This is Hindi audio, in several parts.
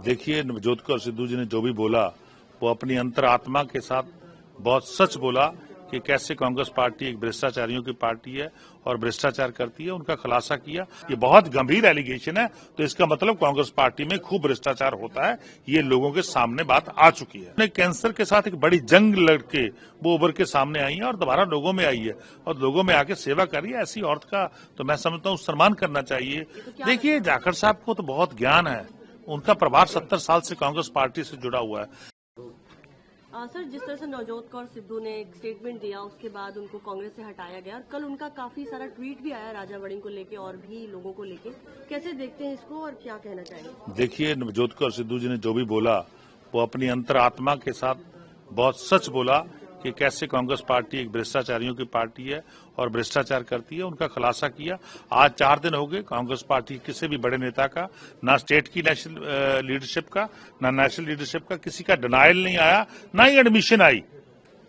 देखिए, नवजोत कौर सिद्धू जी ने जो भी बोला वो अपनी अंतरात्मा के साथ बहुत सच बोला कि कैसे कांग्रेस पार्टी एक भ्रष्टाचारियों की पार्टी है और भ्रष्टाचार करती है। उनका खुलासा किया। ये बहुत गंभीर एलिगेशन है, तो इसका मतलब कांग्रेस पार्टी में खूब भ्रष्टाचार होता है। ये लोगों के सामने बात आ चुकी है। कैंसर के साथ एक बड़ी जंग लड़के वो उभर के सामने आई है और दोबारा लोगों में आई है और लोगों में आके सेवा कर रही है। ऐसी औरत का तो मैं समझता हूँ सम्मान करना चाहिए। देखिए, जाखड़ साहब को तो बहुत ज्ञान है। उनका प्रभार 70 साल से कांग्रेस पार्टी से जुड़ा हुआ है। सर, जिस तरह से नवजोत कौर सिद्धू ने एक स्टेटमेंट दिया, उसके बाद उनको कांग्रेस से हटाया गया और कल उनका काफी सारा ट्वीट भी आया राजा वड़िंग को लेके और भी लोगों को लेके। कैसे देखते हैं इसको और क्या कहना चाहिए? देखिए, नवजोत कौर सिद्धू जी ने जो भी बोला वो अपनी अंतरात्मा के साथ बहुत सच बोला कि कैसे कांग्रेस पार्टी एक भ्रष्टाचारियों की पार्टी है और भ्रष्टाचार करती है। उनका खुलासा किया। आज 4 दिन हो गए कांग्रेस पार्टी किसी भी बड़े नेता का, ना स्टेट की नेशनल लीडरशिप का, ना नेशनल लीडरशिप का किसी का डिनायल नहीं आया, ना ही एडमिशन आई।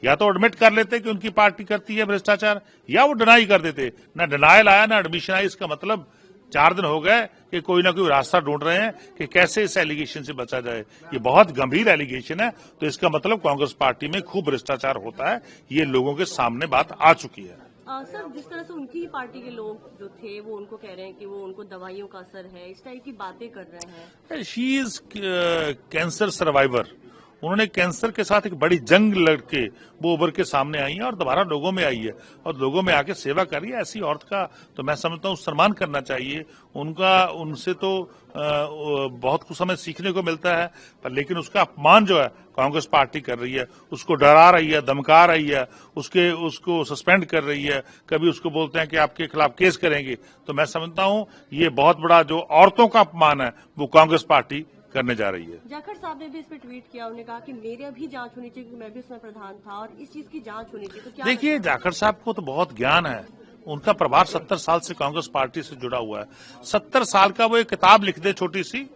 या तो एडमिट कर लेते कि उनकी पार्टी करती है भ्रष्टाचार, या वो डिनाई कर देते। ना डिनायल आया, ना एडमिशन आई। इसका मतलब 4 दिन हो गए कि कोई ना कोई रास्ता ढूंढ रहे हैं कि कैसे इस एलिगेशन से बचा जाए। ये बहुत गंभीर एलिगेशन है, तो इसका मतलब कांग्रेस पार्टी में खूब भ्रष्टाचार होता है। ये लोगों के सामने बात आ चुकी है। सर, जिस तरह से उनकी पार्टी के लोग जो थे वो उनको कह रहे हैं कि वो उनको दवाइयों का असर है, इस टाइप की बातें कर रहे हैं। She is cancer survivor. उन्होंने कैंसर के साथ एक बड़ी जंग लड़के वो उभर के सामने आई है और दोबारा लोगों में आई है और लोगों में आके सेवा कर रही है। ऐसी औरत का तो मैं समझता हूँ सम्मान करना चाहिए। उनसे तो बहुत कुछ हमें सीखने को मिलता है, पर लेकिन उसका अपमान जो है कांग्रेस पार्टी कर रही है, उसको डरा रही है, धमका रही है, उसको सस्पेंड कर रही है। कभी उसको बोलते हैं कि आपके खिलाफ केस करेंगे। तो मैं समझता हूँ ये बहुत बड़ा जो औरतों का अपमान है वो कांग्रेस पार्टी करने जा रही है। जाखड़ साहब ने भी इस पे ट्वीट किया। उन्होंने कहा कि मेरे भी जांच होनी चाहिए क्योंकि मैं भी उसमें प्रधान था और इस चीज की जांच होनी चाहिए। तो क्या देखिए, जाखड़ साहब को तो बहुत ज्ञान है। उनका प्रभार 70 साल से कांग्रेस पार्टी से जुड़ा हुआ है। 70 साल का वो एक किताब लिख दे, छोटी सी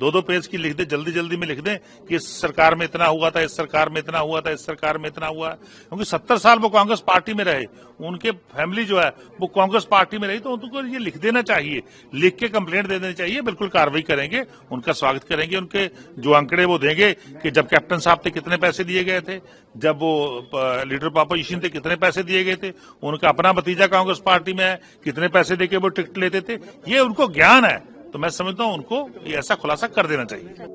2-2 पेज की लिख दे, जल्दी जल्दी में लिख दे कि इस सरकार में इतना हुआ था, इस सरकार में इतना हुआ था, इस सरकार में इतना हुआ है। क्योंकि 70 साल वो कांग्रेस पार्टी में रहे, उनके फैमिली जो है वो कांग्रेस पार्टी में रही, तो उनको ये लिख देना चाहिए, लिख के कंप्लेंट दे देनी चाहिए। बिल्कुल कार्रवाई करेंगे, उनका स्वागत करेंगे। उनके जो आंकड़े वो देंगे कि जब कैप्टन साहब थे कितने पैसे दिए गए थे, जब वो लीडर ऑफ अपोजिशन थे कितने पैसे दिए गए थे, उनका अपना भतीजा कांग्रेस पार्टी में है कितने पैसे देके वो टिकट लेते थे। ये उनको ज्ञान है, तो मैं समझता हूँ उनको ये ऐसा खुलासा कर देना चाहिए।